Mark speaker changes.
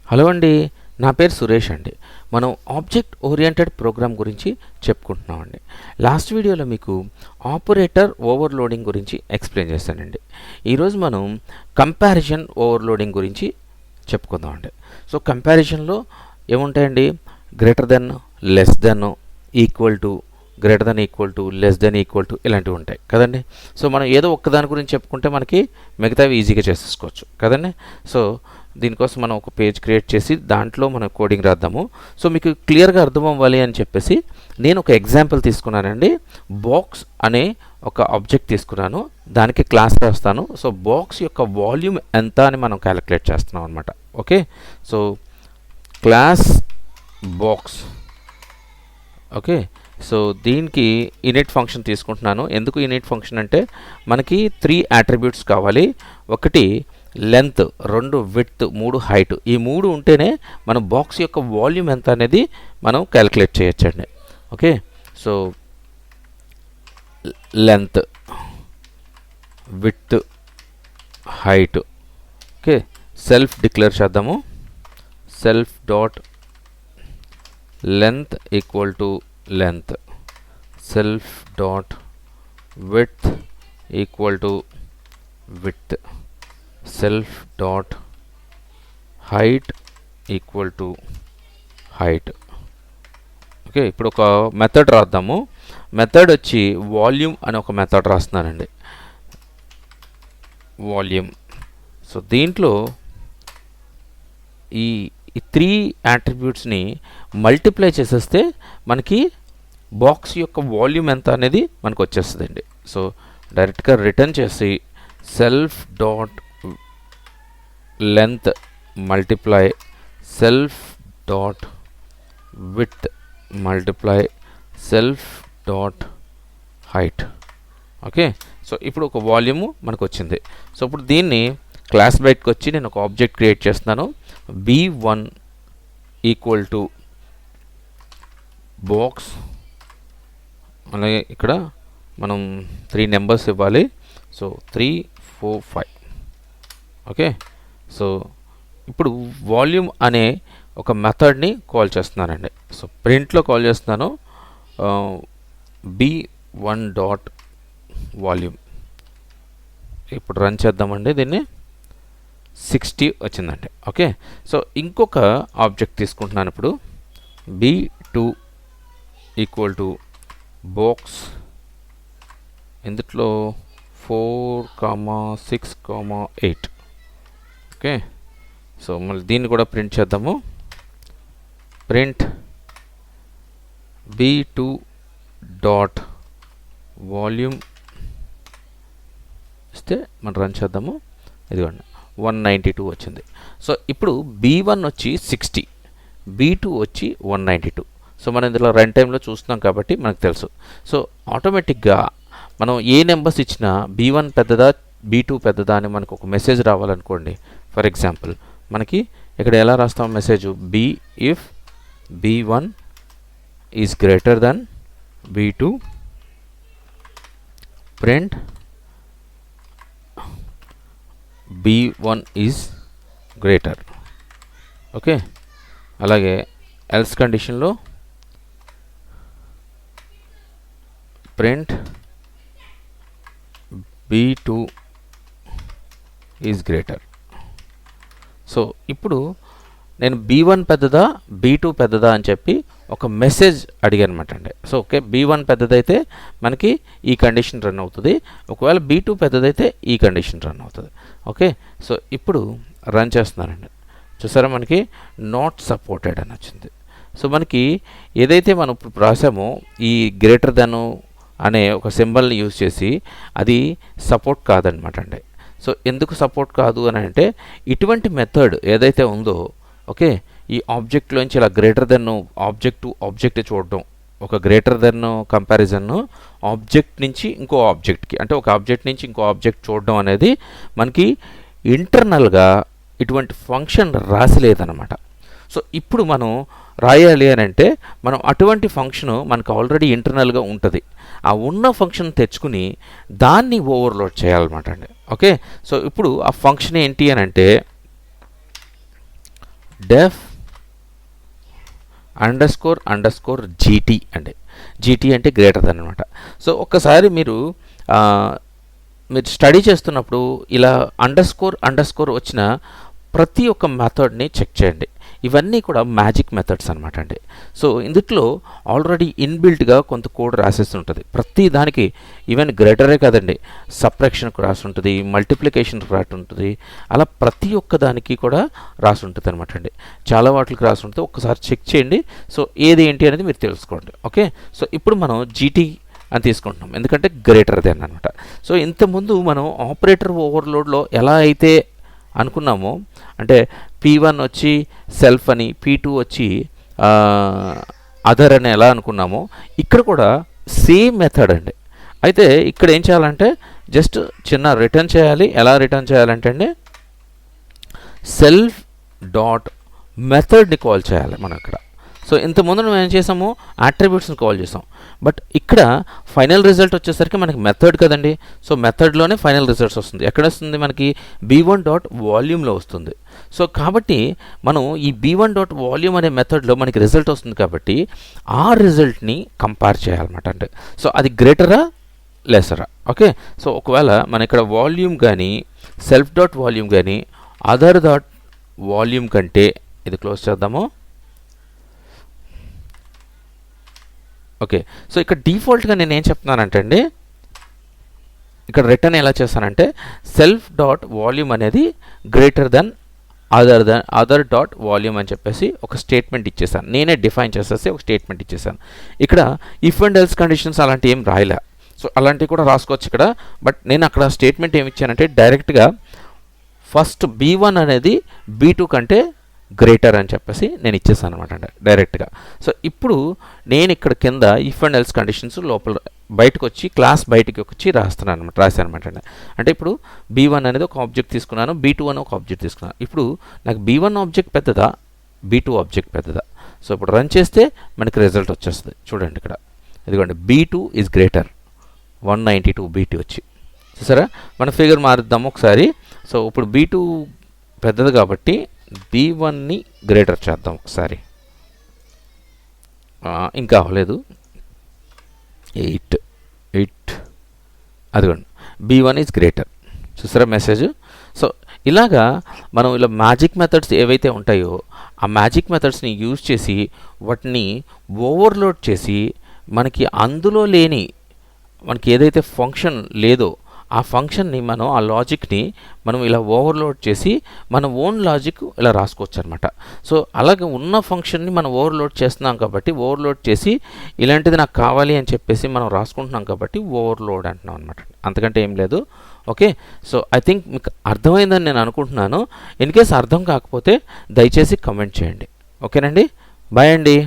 Speaker 1: Hello అండి, నా పేరు సురేష్ అండి. మనం ఆబ్జెక్ట్ ఓరియంటెడ్ ప్రోగ్రామ్ గురించి చెప్పుకుంటున్నామండి. లాస్ట్ వీడియోలో మీకు ఆపరేటర్ ఓవర్లోడింగ్ గురించి ఎక్స్ప్లెయిన్ చేశానండి. ఈరోజు మనం కంపారిజన్ ఓవర్లోడింగ్ గురించి చెప్పుకుందామండి. సో కంపారిజన్లో ఏముంటాయండి? Greater than, less than, equal to, greater than equal to, less than equal to ఇలాంటివి ఉంటాయి కదండి. సో మనం ఏదో ఒక్కదాని గురించి చెప్పుకుంటే మనకి మిగతావి ఈజీగా చేసేసుకోవచ్చు కదండి. సో దీనికోసం మనం ఒక పేజ్ క్రియేట్ చేసి దాంట్లో మనం కోడింగ్ రాద్దాము. సో మీకు క్లియర్గా అర్థం అవ్వాలి అని చెప్పేసి నేను ఒక ఎగ్జాంపుల్ తీసుకున్నానండి. బాక్స్ అనే ఒక ఆబ్జెక్ట్ తీసుకున్నాను, దానికి క్లాస్ రాస్తాను. సో బాక్స్ యొక్క వాల్యూమ్ ఎంత అని మనం క్యాలిక్యులేట్ చేస్తున్నాం అనమాట. Okay, so class box. Okay, so దీనికి ఇనిట్ ఫంక్షన్ తీసుకుంటున్నాను. ఎందుకు ఇనిట్ ఫంక్షన్ అంటే మనకి 3 అట్రిబ్యూట్స్ కావాలి. ఒకటి లెంత్, 2 విడ్త్, 3 హైట్. ఈ 3 ఉంటేనే మన బాక్స్ యొక్క వాల్యూమ్ ఎంత అనేది మనం క్యాలిక్యులేట్ చేయొచ్చండి. Okay, so length, width, height. Okay, self declare చేద్దాము. Self dot length equal to length, self dot width equal to width, self dot height equal to height. Okay, ఇప్పుడు ఒక మెథడ్ రాద్దాము. Method వచ్చి volume అని ఒక method రాస్తున్నానండి. Volume. So దీంట్లో ఈ 3 అట్రిబ్యూట్స్ని multiply చేసేస్తే మనకి బాక్స్ యొక్క వాల్యూమ్ ఎంత అనేది మనకు వచ్చేస్తుందండి. సో డైరెక్ట్గా రిటర్న్ చేసి self dot length multiply self dot width multiply self dot height. Okay, so ఇప్పుడు ఒక వాల్యూము మనకు వచ్చింది. సో ఇప్పుడు దీన్ని క్లాస్ బయటకు వచ్చి నేను ఒక ఆబ్జెక్ట్ క్రియేట్ చేస్తున్నాను. b1 equal to box. అలాగే ఇక్కడ మనం 3 నెంబర్స్ ఇవ్వాలి. సో 3, 4, 5. ఓకే, సో ఇప్పుడు వాల్యూమ్ అనే ఒక మెథడ్ని కాల్ చేస్తున్నానండి. సో ప్రింట్లో కాల్ చేస్తున్నాను b1 డాట్ వాల్యూమ్. ఇప్పుడు రన్ చేద్దామండి. దీన్ని 60 వచ్చిందండి. ఓకే, సో ఇంకొక ఆబ్జెక్ట్ తీసుకుంటున్నాను. ఇప్పుడు b2 ఈక్వల్ టు బాక్స్. ఇందులో 4, 6, 8. ఓకే, సో మళ్ళీ దీన్ని కూడా ప్రింట్ చేద్దాము. ప్రింట్ b2 డాట్ వాల్యూమ్ ఇస్తే మనం రన్ చేద్దాము. ఇదిగోండి 192 వచ్చింది. సో ఇప్పుడు b1 వచ్చి 60, b2 వచ్చి 192. సో మనం ఇందులో రన్ టైంలో చూస్తున్నాం కాబట్టి మనకు తెలుసు. సో ఆటోమేటిక్గా మనం ఏ నెంబర్స్ ఇచ్చినా b1 పెద్దదా b2 పెద్దదా అని మనకు ఒక మెసేజ్ రావాలనుకోండి. ఫర్ ఎగ్జాంపుల్ మనకి ఇక్కడ ఎలా రాస్తాం message? If b1 is greater than b2 print b1 is greater. Okay, అలాగే ఎల్స్ కండిషన్లో print b2 is greater. So ఇప్పుడు నేను b1 పెద్దదా b2 పెద్దదా అని చెప్పి ఒక మెసేజ్ అడిగాను అనమాట అండి. సో ఓకే, b1 పెద్దదైతే మనకి ఈ కండిషన్ రన్ అవుతుంది, ఒకవేళ b2 పెద్దదైతే ఈ కండిషన్ రన్ అవుతుంది. ఓకే, సో ఇప్పుడు రన్ చేస్తున్నానండి. చూసారా, మనకి నాట్ సపోర్టెడ్ అని వచ్చింది. సో మనకి ఏదైతే మనం ఇప్పుడు రాసామో ఈ గ్రేటర్ దెన్ అనే ఒక సింబల్ని యూజ్ చేసి అది సపోర్ట్ కాదనమాట అండి. సో ఎందుకు సపోర్ట్ కాదు అని అంటే ఇటువంటి మెథడ్ ఏదైతే ఉందో, ఓకే, ఈ ఆబ్జెక్ట్లోంచి ఇలా greater than object to object చూడడం, ఒక గ్రేటర్ దెన్ కంపారిజన్ ఆబ్జెక్ట్ నుంచి ఇంకో ఆబ్జెక్ట్కి, అంటే ఒక ఆబ్జెక్ట్ నుంచి ఇంకో ఆబ్జెక్ట్ చూడడం అనేది మనకి ఇంటర్నల్గా ఇటువంటి ఫంక్షన్ రాసిలేదన్నమాట. సో ఇప్పుడు మనం రాయాలి అని అంటే మనం అటువంటి ఫంక్షన్ మనకు ఆల్రెడీ ఇంటర్నల్గా ఉంటుంది. ఆ ఉన్న ఫంక్షన్ తెచ్చుకుని దాన్ని ఓవర్లోడ్ చేయాలన్నమాట అండి. ఓకే, సో ఇప్పుడు ఆ ఫంక్షన్ ఏంటి అని అంటే డెఫ్ అండర్ స్కోర్ జీటీ అండి. జీటీ అంటే గ్రేటర్ దెన్ అనమాట. సో ఒక్కసారి మీరు స్టడీ చేస్తున్నప్పుడు ఇలా అండర్ స్కోర్ వచ్చిన ప్రతి ఒక్క మెథడ్ని చెక్ చేయండి. ఇవన్నీ కూడా మ్యాజిక్ మెథడ్స్ అనమాట అండి. సో ఇందులో ఆల్రెడీ ఇన్బిల్ట్గా కొంత కోడ్ రాసేసి ఉంటుంది ప్రతి దానికి. ఈవెన్ గ్రేటరే కదండి, సబ్ట్రాక్షన్కి రాసి ఉంటుంది, మల్టిప్లికేషన్కి రాసి ఉంటుంది, అలా ప్రతి ఒక్క దానికి కూడా రాసి ఉంటుంది అనమాట అండి. చాలా వాటికి రాసి ఉంటుంది, ఒక్కసారి చెక్ చేయండి. సో ఏది ఏంటి అనేది మీరు తెలుసుకోండి. ఓకే, సో ఇప్పుడు మనం జీటీ అని తీసుకుంటున్నాం ఎందుకంటే గ్రేటర్ దెన్ అనమాట. సో ఇంతకుముందు మనం ఆపరేటర్ ఓవర్లోడ్లో ఎలా అయితే అనుకున్నామో, అంటే P1 వచ్చి సెల్ఫ్ అని, P2 వచ్చి అదర్ అని ఎలా అనుకున్నామో, ఇక్కడ కూడా సేమ్ మెథడ్ అండి. అయితే ఇక్కడ ఏం చేయాలంటే జస్ట్ చిన్న రిటర్న్ చేయాలి. ఎలా రిటర్న్ చేయాలంటే అండి, సెల్ఫ్ డాట్ మెథడ్ని కాల్ చేయాలి మనం ఇక్కడ. సో ఇంతకుముందు మనం ఏం చేసాము, అట్రిబ్యూట్స్ని కాల్ చేసాం. బట్ ఇక్కడ ఫైనల్ రిజల్ట్ వచ్చేసరికి మనకి మెథడ్ కదండి. సో మెథడ్లోనే ఫైనల్ రిజల్ట్స్ వస్తుంది. ఎక్కడ వస్తుంది మనకి, B1 డాట్ వాల్యూమ్లో వస్తుంది. సో కాబట్టి మనం ఈ B1 డాట్ వాల్యూమ్ అనే మెథడ్లో మనకి రిజల్ట్ వస్తుంది కాబట్టి ఆ రిజల్ట్ని కంపేర్ చేయాలన్నమాట. అంటే సో అది గ్రేటరా లెసరా. ఓకే, సో ఒకవేళ మన ఇక్కడ వాల్యూమ్ కానీ సెల్ఫ్ డాట్ వాల్యూమ్ కానీ అదర్ డాట్ వాల్యూమ్ కంటే, ఇది క్లోజ్ చేద్దాము. ఓకే, సో ఇక్కడ డిఫాల్ట్గా నేను ఏం చెప్తున్నానంటే అండి, ఇక్కడ రిటర్న్ ఎలా చేస్తానంటే సెల్ఫ్ డాట్ వాల్యూమ్ అనేది greater than other dot volume అని చెప్పేసి ఒక స్టేట్మెంట్ ఇచ్చేసాను. నేనే డిఫైన్ చేసేసి ఒక స్టేట్మెంట్ ఇచ్చేసాను. ఇక్కడ ఇఫ్ అండ్ ఎల్స్ కండిషన్స్ అలాంటివి ఏం రాయలే. సో అలాంటివి కూడా రాసుకోవచ్చు ఇక్కడ. బట్ నేను అక్కడ స్టేట్మెంట్ ఏమి ఇచ్చానంటే డైరెక్ట్గా ఫస్ట్ B1 అనేది B2 కంటే గ్రేటర్ అని చెప్పేసి నేను ఇచ్చేసాను అనమాట అండి డైరెక్ట్గా. సో ఇప్పుడు నేను ఇక్కడ కింద ఇఫ్ అండ్ ఎల్స్ కండిషన్స్ లోపల బయటకు వచ్చి క్లాస్ బయటకు వచ్చి రాసాను అనమాట అండి. అంటే ఇప్పుడు B1 అనేది ఒక ఆబ్జెక్ట్ తీసుకున్నాను, B2 అని ఒక ఆబ్జెక్ట్ తీసుకున్నాను. ఇప్పుడు నాకు B1 ఆబ్జెక్ట్ పెద్దదా, B2 ఆబ్జెక్ట్ పెద్దదా? సో ఇప్పుడు రన్ చేస్తే మనకి రిజల్ట్ వచ్చేస్తుంది. చూడండి ఇక్కడ, ఇదిగోండి B2 ఈజ్ గ్రేటర్ 192 B2 వచ్చి. చూసారా, మన ఫిగర్ మారుద్దాము ఒకసారి. సో ఇప్పుడు B2 పెద్దది కాబట్టి B1ని గ్రేటర్ చేద్దాం ఒకసారి. ఇంకా అవ్వలేదు, 8 అదిగోండి B1 ఈజ్ గ్రేటర్. చూసారా మెసేజ్. సో ఇలాగా మనం ఇలా మ్యాజిక్ మెథడ్స్ ఏవైతే ఉంటాయో ఆ మ్యాజిక్ మెథడ్స్ని యూజ్ చేసి వాటిని ఓవర్లోడ్ చేసి మనకి అందులో లేని, మనకి ఏదైతే ఫంక్షన్ లేదో ఆ ఫంక్షన్ని మనం, ఆ లాజిక్ని మనం ఇలా ఓవర్లోడ్ చేసి మన ఓన్ లాజిక్ ఇలా రాసుకోవచ్చు అనమాట. సో అలాగే ఉన్న ఫంక్షన్ని మనం ఓవర్లోడ్ చేస్తున్నాం కాబట్టి, ఓవర్లోడ్ చేసి ఇలాంటిది నాకు కావాలి అని చెప్పేసి మనం రాసుకుంటున్నాం కాబట్టి ఓవర్లోడ్ అంటున్నాం అనమాట. అంతకంటే ఏం లేదు. ఓకే, సో ఐ థింక్ మీకు అర్థమైందని నేను అనుకుంటున్నాను. ఇన్ కేస్ అర్థం కాకపోతే దయచేసి కమెంట్ చేయండి. ఓకేనండి, బాయ్ అండి.